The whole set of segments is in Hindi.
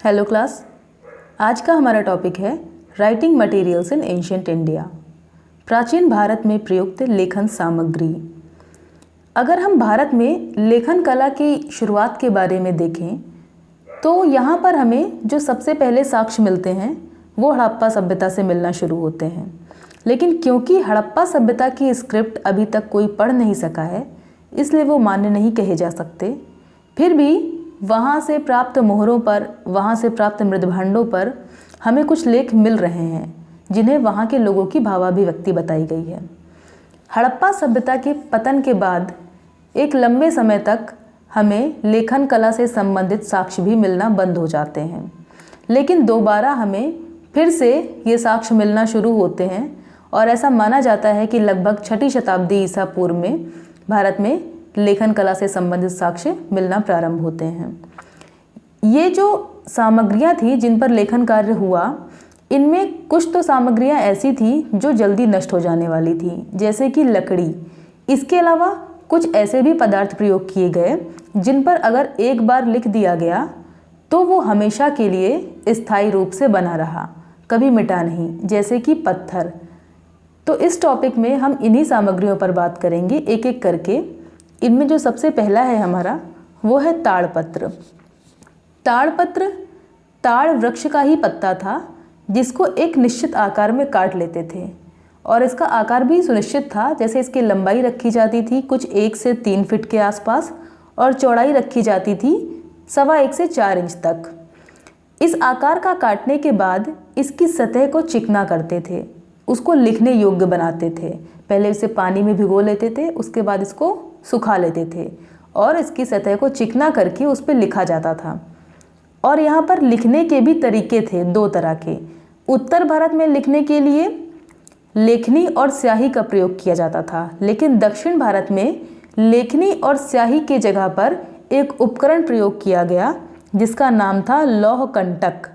Hello class. आज का हमारा टॉपिक है writing materials in ancient India. प्राचीन भारत में प्रयुक्त लेखन सामग्री। अगर हम भारत में लेखन कला की शुरुआत के बारे में देखें तो यहाँ पर हमें जो सबसे पहले साक्ष्य मिलते हैं वो हड़प्पा सभ्यता से मिलना शुरू होते हैं। लेकिन क्योंकि हड़प्पा सभ्यता की स्क्रिप्ट अभी तक कोई पढ़ नहीं सका है, इसलिए वो मान्य नहीं कहे जा सकते। फिर भी वहाँ से प्राप्त मोहरों पर, वहाँ से प्राप्त मृदभांडों पर हमें कुछ लेख मिल रहे हैं जिन्हें वहाँ के लोगों की भावाभिव्यक्ति बताई गई है। हड़प्पा सभ्यता के पतन के बाद एक लंबे समय तक हमें लेखन कला से संबंधित साक्ष्य भी मिलना बंद हो जाते हैं, लेकिन दोबारा हमें फिर से ये साक्ष्य मिलना शुरू होते हैं और ऐसा माना जाता है कि लगभग 6ठी शताब्दी ईसा पूर्व में भारत में लेखन कला से संबंधित साक्ष्य मिलना प्रारंभ होते हैं। ये जो सामग्रियाँ थी जिन पर लेखन कार्य हुआ, इनमें कुछ तो सामग्रियाँ ऐसी थी जो जल्दी नष्ट हो जाने वाली थी, जैसे कि लकड़ी। इसके अलावा कुछ ऐसे भी पदार्थ प्रयोग किए गए जिन पर अगर एक बार लिख दिया गया तो वो हमेशा के लिए स्थायी रूप से बना रहा, कभी मिटा नहीं, जैसे कि पत्थर। तो इस टॉपिक में हम इन्हीं सामग्रियों पर बात करेंगे एक एक करके। इनमें जो सबसे पहला है हमारा वो है ताड़पत्र। ताड़पत्र ताड़ वृक्ष का ही पत्ता था जिसको एक निश्चित आकार में काट लेते थे और इसका आकार भी सुनिश्चित था। जैसे इसकी लंबाई रखी जाती थी कुछ 1 से 3 फीट के आसपास और चौड़ाई रखी जाती थी 1.25 से 4 इंच तक। इस आकार का काटने के बाद इसकी सतह को चिकना करते थे, उसको लिखने योग्य बनाते थे। पहले इसे पानी में भिगो लेते थे, उसके बाद इसको सुखा लेते थे और इसकी सतह को चिकना करके उस पर लिखा जाता था। और यहाँ पर लिखने के भी तरीके थे 2 तरह के। उत्तर भारत में लिखने के लिए लेखनी और स्याही का प्रयोग किया जाता था, लेकिन दक्षिण भारत में लेखनी और स्याही के जगह पर एक उपकरण प्रयोग किया गया जिसका नाम था लौह कंटक।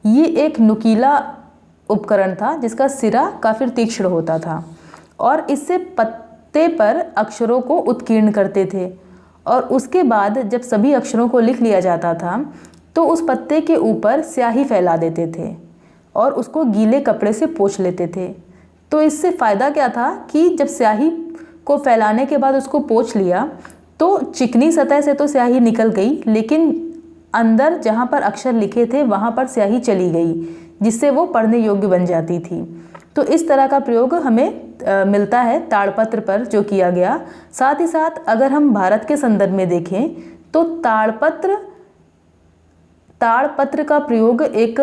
ये एक नुकीला उपकरण था जिसका सिरा काफ़ी तीक्ष्ण होता था और इससे पत्ते पर अक्षरों को उत्कीर्ण करते थे और उसके बाद जब सभी अक्षरों को लिख लिया जाता था तो उस पत्ते के ऊपर स्याही फैला देते थे और उसको गीले कपड़े से पोंछ लेते थे। तो इससे फ़ायदा क्या था कि जब स्याही को फैलाने के बाद उसको पोंछ लिया तो चिकनी सतह से तो स्याही निकल गई, लेकिन अंदर जहाँ पर अक्षर लिखे थे वहाँ पर स्याही चली गई, जिससे वो पढ़ने योग्य बन जाती थी। तो इस तरह का प्रयोग हमें मिलता है ताड़पत्र पर जो किया गया। साथ ही साथ अगर हम भारत के संदर्भ में देखें तो ताड़पत्र का प्रयोग एक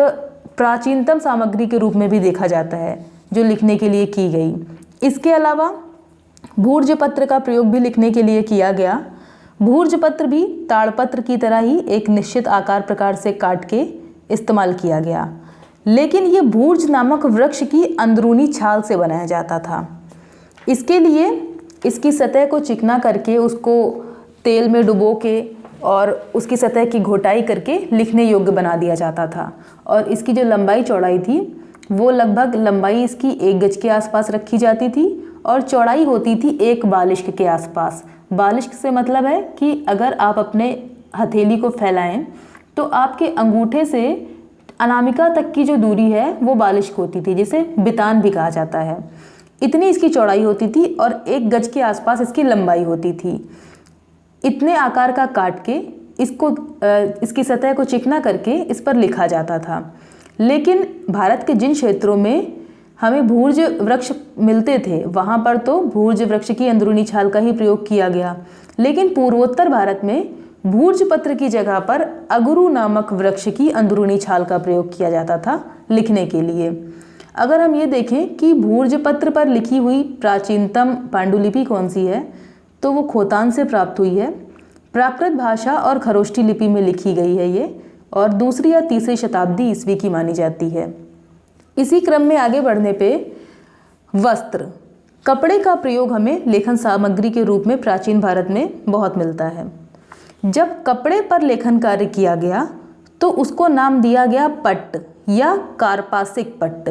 प्राचीनतम सामग्री के रूप में भी देखा जाता है जो लिखने के लिए की गई। इसके अलावा भूर्जपत्र का प्रयोग भी लिखने के लिए किया गया। भूर्जपत्र भी ताड़पत्र की तरह ही एक निश्चित आकार प्रकार से काट के इस्तेमाल किया गया, लेकिन ये भूर्ज नामक वृक्ष की अंदरूनी छाल से बनाया जाता था। इसके लिए इसकी सतह को चिकना करके उसको तेल में डुबो के और उसकी सतह की घोटाई करके लिखने योग्य बना दिया जाता था। और इसकी जो लंबाई चौड़ाई थी वो लगभग लंबाई इसकी 1 गज के आसपास रखी जाती थी और चौड़ाई होती थी 1 बालिश्क के आसपास। बालिश्क से मतलब है कि अगर आप अपने हथेली को फैलाएं तो आपके अंगूठे से अनामिका तक की जो दूरी है वो बालिश्क होती थी, जिसे बितान भी कहा जाता है। इतनी इसकी चौड़ाई होती थी और 1 गज के आसपास इसकी लंबाई होती थी। इतने आकार का काट के इसकी सतह को चिकना करके इस पर लिखा जाता था। लेकिन भारत के जिन क्षेत्रों में हमें भूर्ज वृक्ष मिलते थे वहाँ पर तो भूर्ज वृक्ष की अंदरूनी छाल का ही प्रयोग किया गया, लेकिन पूर्वोत्तर भारत में भूर्जपत्र की जगह पर अगरू नामक वृक्ष की अंदरूनी छाल का प्रयोग किया जाता था लिखने के लिए। अगर हम ये देखें कि भूर्जपत्र पर लिखी हुई प्राचीनतम पांडुलिपि कौन सी है तो वो खोतान से प्राप्त हुई है। प्राकृत भाषा और खरोष्ठी लिपि में लिखी गई है ये, और 2री या 3री शताब्दी ईस्वी की मानी जाती है। इसी क्रम में आगे बढ़ने पे वस्त्र, कपड़े का प्रयोग हमें लेखन सामग्री के रूप में प्राचीन भारत में बहुत मिलता है। जब कपड़े पर लेखन कार्य किया गया तो उसको नाम दिया गया पट्ट या कार्पासिक पट्ट।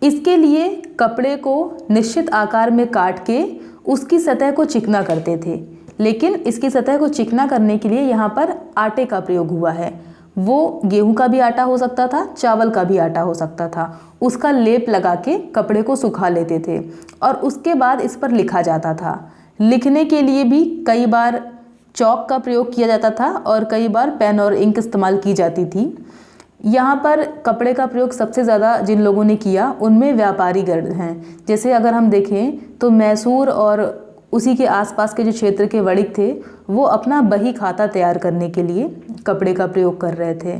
इसके लिए कपड़े को निश्चित आकार में काट के उसकी सतह को चिकना करते थे, लेकिन इसकी सतह को चिकना करने के लिए यहाँ पर आटे का प्रयोग हुआ है। वो गेहूं का भी आटा हो सकता था, चावल का भी आटा हो सकता था। उसका लेप लगा के कपड़े को सुखा लेते थे और उसके बाद इस पर लिखा जाता था। लिखने के लिए भी कई बार चॉक का प्रयोग किया जाता था और कई बार पेन और इंक इस्तेमाल की जाती थी। यहाँ पर कपड़े का प्रयोग सबसे ज़्यादा जिन लोगों ने किया उनमें व्यापारी गण हैं। जैसे अगर हम देखें तो मैसूर और उसी के आसपास के जो क्षेत्र के वणिक थे वो अपना बही खाता तैयार करने के लिए कपड़े का प्रयोग कर रहे थे,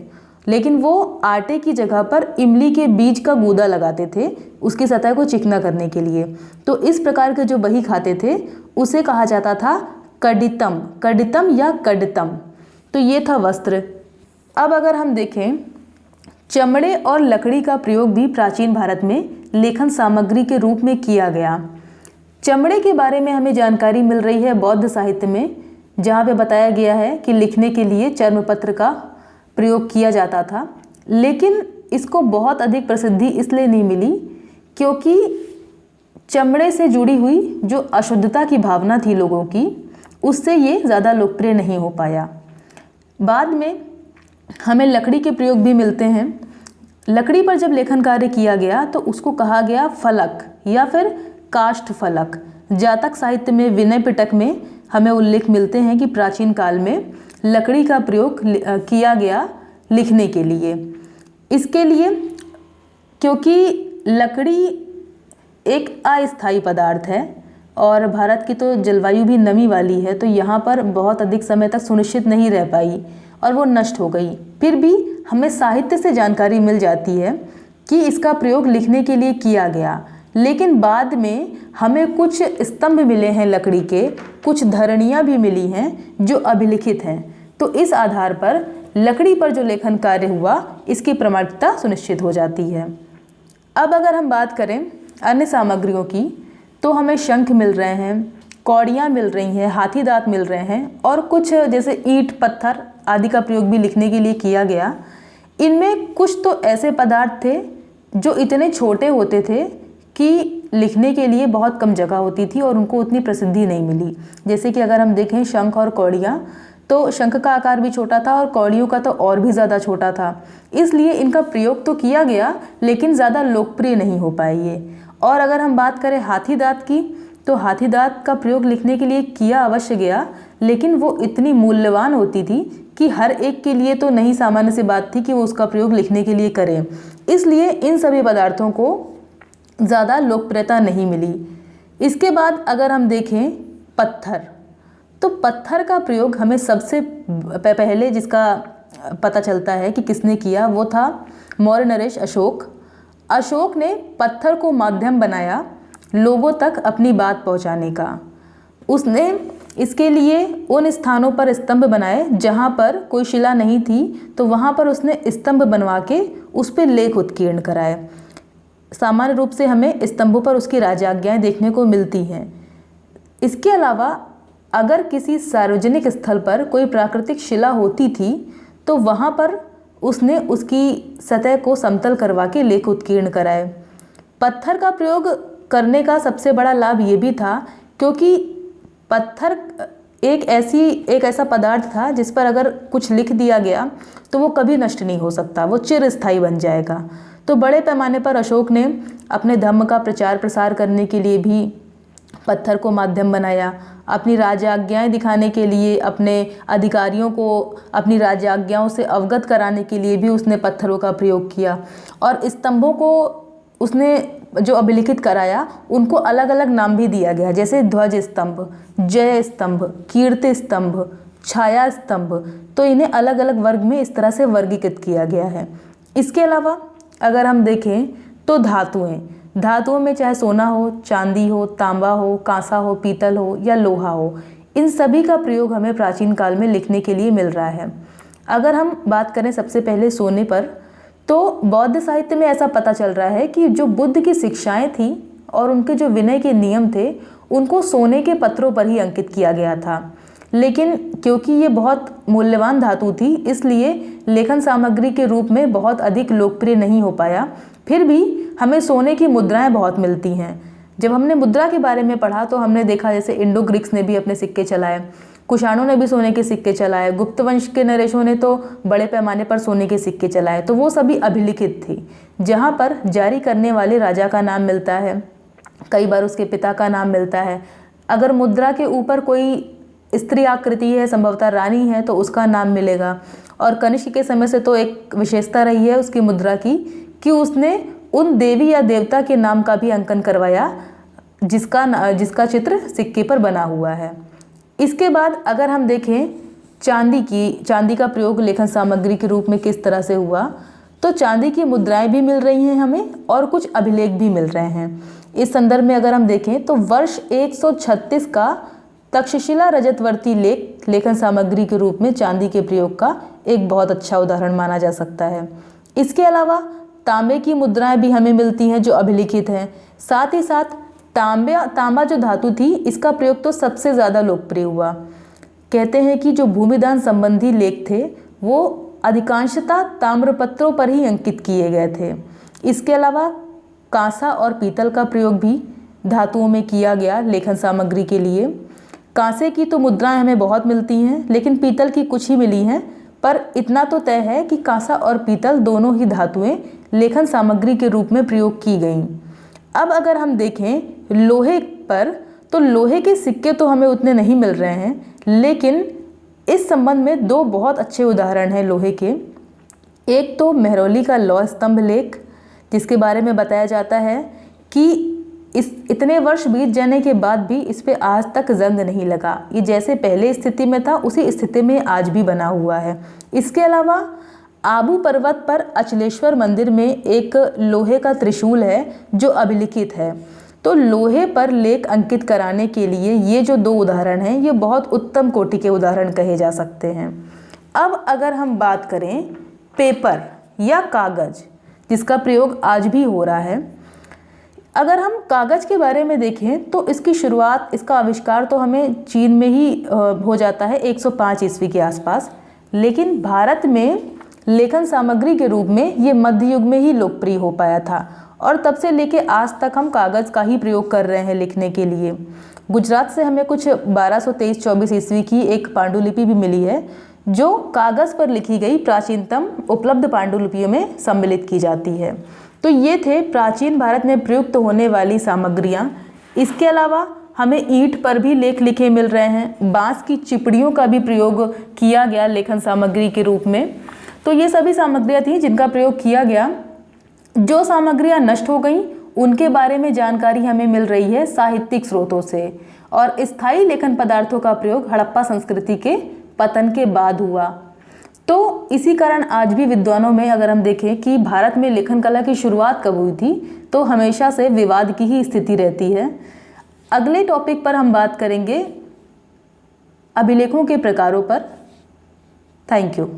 लेकिन वो आटे की जगह पर इमली के बीज का गूदा लगाते थे उसकी सतह को चिकना करने के लिए। तो इस प्रकार के जो बही खाते थे उसे कहा जाता था कडितम, कडितम या कडितम। तो ये था वस्त्र। अब अगर हम देखें, चमड़े और लकड़ी का प्रयोग भी प्राचीन भारत में लेखन सामग्री के रूप में किया गया। चमड़े के बारे में हमें जानकारी मिल रही है बौद्ध साहित्य में, जहाँ पे बताया गया है कि लिखने के लिए चर्मपत्र का प्रयोग किया जाता था, लेकिन इसको बहुत अधिक प्रसिद्धि इसलिए नहीं मिली क्योंकि चमड़े से जुड़ी हुई जो अशुद्धता की भावना थी लोगों की, उससे ये ज़्यादा लोकप्रिय नहीं हो पाया। बाद में हमें लकड़ी के प्रयोग भी मिलते हैं। लकड़ी पर जब लेखन कार्य किया गया तो उसको कहा गया फलक या फिर काष्ठ फलक। जातक साहित्य में विनय पिटक में हमें उल्लेख मिलते हैं कि प्राचीन काल में लकड़ी का प्रयोग किया गया लिखने के लिए। इसके लिए क्योंकि लकड़ी एक अस्थायी पदार्थ है और भारत की तो जलवायु भी नमी वाली है, तो यहाँ पर बहुत अधिक समय तक सुनिश्चित नहीं रह पाई और वो नष्ट हो गई। फिर भी हमें साहित्य से जानकारी मिल जाती है कि इसका प्रयोग लिखने के लिए किया गया, लेकिन बाद में हमें कुछ स्तंभ मिले हैं लकड़ी के, कुछ धरणियाँ भी मिली हैं जो अभिलिखित हैं। तो इस आधार पर लकड़ी पर जो लेखन कार्य हुआ इसकी प्रामाणिकता सुनिश्चित हो जाती है। अब अगर हम बात करें अन्य सामग्रियों की तो हमें शंख मिल रहे हैं, कौड़ियाँ मिल रही हैं, हाथी दांत मिल रहे हैं और कुछ जैसे ईंट पत्थर आदि का प्रयोग भी लिखने के लिए किया गया। इनमें कुछ तो ऐसे पदार्थ थे जो इतने छोटे होते थे कि लिखने के लिए बहुत कम जगह होती थी और उनको उतनी प्रसिद्धि नहीं मिली। जैसे कि अगर हम देखें शंख और कौड़ियाँ, तो शंख का आकार भी छोटा था और कौड़ियों का तो और भी ज़्यादा छोटा था, इसलिए इनका प्रयोग तो किया गया लेकिन ज़्यादा लोकप्रिय नहीं हो पाए ये। और अगर हम बात करें हाथी दांत की, तो हाथी दांत का प्रयोग लिखने के लिए किया अवश्य गया, लेकिन वो इतनी मूल्यवान होती थी कि हर एक के लिए तो नहीं सामान्य सी बात थी कि वो उसका प्रयोग लिखने के लिए करें, इसलिए इन सभी पदार्थों को ज़्यादा लोकप्रियता नहीं मिली। इसके बाद अगर हम देखें पत्थर, तो पत्थर का प्रयोग हमें सबसे पहले जिसका पता चलता है कि किसने किया वो था मौर्य नरेश अशोक। अशोक ने पत्थर को माध्यम बनाया लोगों तक अपनी बात पहुंचाने का। उसने इसके लिए उन स्थानों पर स्तंभ बनाए जहां पर कोई शिला नहीं थी, तो वहां पर उसने स्तंभ बनवा के उस पर लेख उत्कीर्ण कराए। सामान्य रूप से हमें स्तंभों पर उसकी राजाज्ञाएं देखने को मिलती हैं। इसके अलावा अगर किसी सार्वजनिक स्थल पर कोई प्राकृतिक शिला होती थी तो वहाँ पर उसने उसकी सतह को समतल करवा के लेख उत्कीर्ण कराए। पत्थर का प्रयोग करने का सबसे बड़ा लाभ ये भी था क्योंकि पत्थर एक ऐसा पदार्थ था जिस पर अगर कुछ लिख दिया गया तो वो कभी नष्ट नहीं हो सकता, वो चिरस्थायी बन जाएगा। तो बड़े पैमाने पर अशोक ने अपने धर्म का प्रचार प्रसार करने के लिए भी पत्थर को माध्यम बनाया। अपनी राजाज्ञाएं दिखाने के लिए, अपने अधिकारियों को अपनी राजाज्ञाओं से अवगत कराने के लिए भी उसने पत्थरों का प्रयोग किया। और स्तंभों को उसने जो अभिलिखित कराया उनको अलग अलग नाम भी दिया गया, जैसे ध्वज स्तंभ, जय स्तंभ, कीर्ति स्तंभ, छाया स्तंभ। तो इन्हें अलग अलग वर्ग में इस तरह से वर्गीकृत किया गया है। इसके अलावा अगर हम देखें तो धातुओं में चाहे सोना हो, चांदी हो, तांबा हो, कांसा हो, पीतल हो या लोहा हो, इन सभी का प्रयोग हमें प्राचीन काल में लिखने के लिए मिल रहा है। अगर हम बात करें सबसे पहले सोने पर, तो बौद्ध साहित्य में ऐसा पता चल रहा है कि जो बुद्ध की शिक्षाएं थी और उनके जो विनय के नियम थे उनको सोने के पत्रों पर ही अंकित किया गया था। लेकिन क्योंकि ये बहुत मूल्यवान धातु थी इसलिए लेखन सामग्री के रूप में बहुत अधिक लोकप्रिय नहीं हो पाया। फिर भी हमें सोने की मुद्राएं बहुत मिलती हैं। जब हमने मुद्रा के बारे में पढ़ा तो हमने देखा जैसे इंडो ग्रीक्स ने भी अपने सिक्के चलाए, कुषाणों ने भी सोने के सिक्के चलाए, गुप्त वंश के नरेशों ने तो बड़े पैमाने पर सोने के सिक्के चलाए। तो वो सभी अभिलिखित थी, जहाँ पर जारी करने वाले राजा का नाम मिलता है, कई बार उसके पिता का नाम मिलता है। अगर मुद्रा के ऊपर कोई स्त्री आकृति है, संभवतः रानी है, तो उसका नाम मिलेगा। और कनिष्क के समय से तो एक विशेषता रही है उसकी मुद्रा की कि उसने उन देवी या देवता के नाम का भी अंकन करवाया जिसका चित्र सिक्के पर बना हुआ है। इसके बाद अगर हम देखें चांदी का प्रयोग लेखन सामग्री के रूप में किस तरह से हुआ, तो चांदी की मुद्राएं भी मिल रही हैं हमें और कुछ अभिलेख भी मिल रहे हैं। इस संदर्भ में अगर हम देखें तो वर्ष 136 का तक्षशिला रजतवर्ती लेख लेखन सामग्री के रूप में चांदी के प्रयोग का एक बहुत अच्छा उदाहरण माना जा सकता है। इसके अलावा तांबे की मुद्राएं भी हमें मिलती हैं जो अभिलिखित हैं। साथ ही साथ तांबा जो धातु थी, इसका प्रयोग तो सबसे ज़्यादा लोकप्रिय हुआ। कहते हैं कि जो भूमिदान संबंधी लेख थे वो अधिकांशतः ताम्रपत्रों पर ही अंकित किए गए थे। इसके अलावा कांसा और पीतल का प्रयोग भी धातुओं में किया गया लेखन सामग्री के लिए। कांसे की तो मुद्राएं हमें बहुत मिलती हैं, लेकिन पीतल की कुछ ही मिली हैं। पर इतना तो तय है कि कांसा और पीतल दोनों ही धातुएं लेखन सामग्री के रूप में प्रयोग की गईं। अब अगर हम देखें लोहे पर, तो लोहे के सिक्के तो हमें उतने नहीं मिल रहे हैं, लेकिन इस संबंध में दो बहुत अच्छे उदाहरण हैं लोहे के। एक तो मेहरौली का लौह स्तंभ लेख, जिसके बारे में बताया जाता है कि इतने वर्ष बीत जाने के बाद भी इस पे आज तक जंग नहीं लगा। ये जैसे पहले स्थिति में था उसी स्थिति में आज भी बना हुआ है। इसके अलावा आबू पर्वत पर अचलेश्वर मंदिर में एक लोहे का त्रिशूल है जो अभिलिखित है। तो लोहे पर लेख अंकित कराने के लिए ये जो दो उदाहरण हैं, ये बहुत उत्तम कोटि के उदाहरण कहे जा सकते हैं। अब अगर हम बात करें पेपर या कागज़, जिसका प्रयोग आज भी हो रहा है, अगर हम कागज़ के बारे में देखें तो इसकी शुरुआत, इसका आविष्कार तो हमें चीन में ही हो जाता है 105 ईस्वी के आसपास, लेकिन भारत में लेखन सामग्री के रूप में ये मध्य युग में ही लोकप्रिय हो पाया था और तब से लेके आज तक हम कागज़ का ही प्रयोग कर रहे हैं लिखने के लिए। गुजरात से हमें कुछ 1223-24 ईस्वी की एक पांडुलिपि भी मिली है जो कागज़ पर लिखी गई प्राचीनतम उपलब्ध पांडुलिपियों में सम्मिलित की जाती है। तो ये थे प्राचीन भारत में प्रयुक्त होने वाली सामग्रियाँ। इसके अलावा हमें ईंट पर भी लेख लिखे मिल रहे हैं, बांस की चिपड़ियों का भी प्रयोग किया गया लेखन सामग्री के रूप में। तो ये सभी सामग्रियाँ थी जिनका प्रयोग किया गया। जो सामग्रियाँ नष्ट हो गईं उनके बारे में जानकारी हमें मिल रही है साहित्यिक स्रोतों से। और स्थायी लेखन पदार्थों का प्रयोग हड़प्पा संस्कृति के पतन के बाद हुआ। तो इसी कारण आज भी विद्वानों में अगर हम देखें कि भारत में लेखन कला की शुरुआत कब हुई थी, तो हमेशा से विवाद की ही स्थिति रहती है। अगले टॉपिक पर हम बात करेंगे अभिलेखों के प्रकारों पर। Thank you.